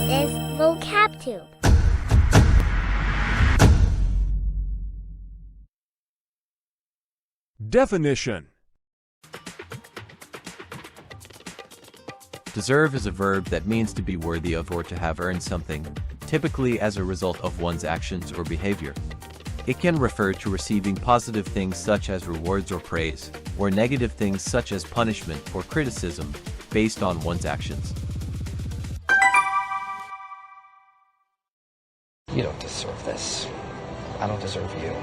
is VocabTube. Definition. Deserve is a verb that means to be worthy of or to have earned something, typically as a result of one's actions or behavior. It can refer to receiving positive things such as rewards or praise, or negative things such as punishment or criticism, based on one's actions. You don't deserve this. I don't deserve you.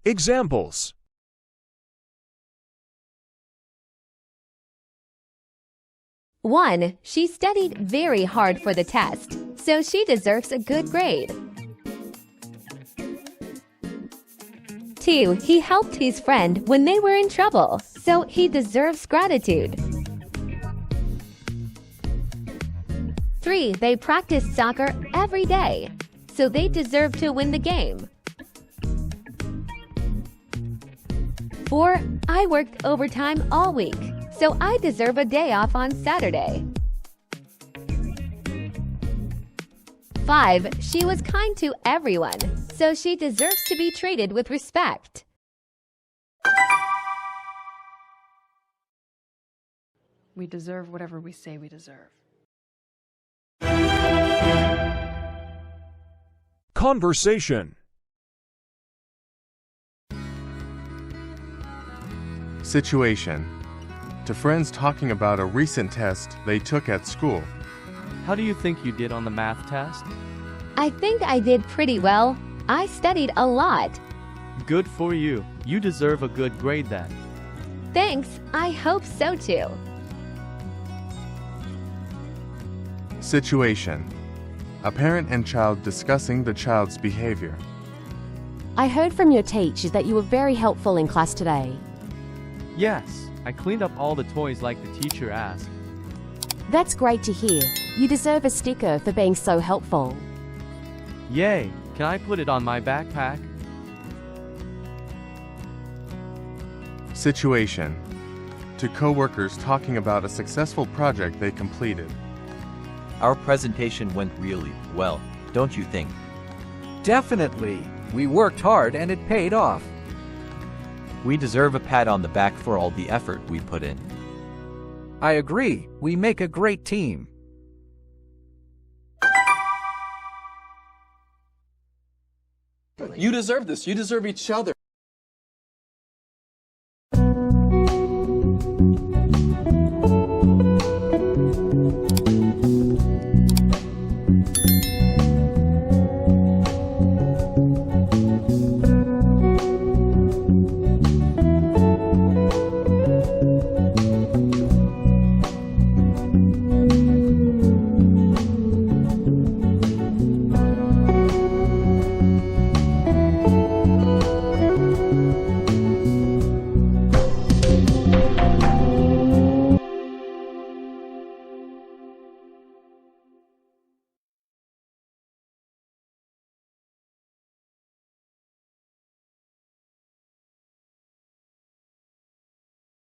Examples. One, she studied very hard for the test, so she deserves a good grade. 2, he helped his friend when they were in trouble, so he deserves gratitude. 3, they practice soccer every day, so they deserve to win the game. 4, I worked overtime all week, so I deserve a day off on Saturday. 5, she was kind to everyone, so she deserves to be treated with respect. We deserve whatever we say we deserve. Conversation. Situation. To friends talking about a recent test they took at school. How do you think you did on the math test? I think I did pretty well. I studied a lot. Good for you. You deserve a good grade then. Thanks, I hope so too. Situation. A parent and child discussing the child's behavior. I heard from your teachers that you were very helpful in class today. Yes, I cleaned up all the toys like the teacher asked. That's great to hear. You deserve a sticker for being so helpful. Yay! Can I put it on my backpack? Situation. To coworkers talking about a successful project they completed. Our presentation went really well, don't you think? Definitely. We worked hard and it paid off. We deserve a pat on the back for all the effort we put in. I agree. We make a great team. You deserve this. You deserve each other.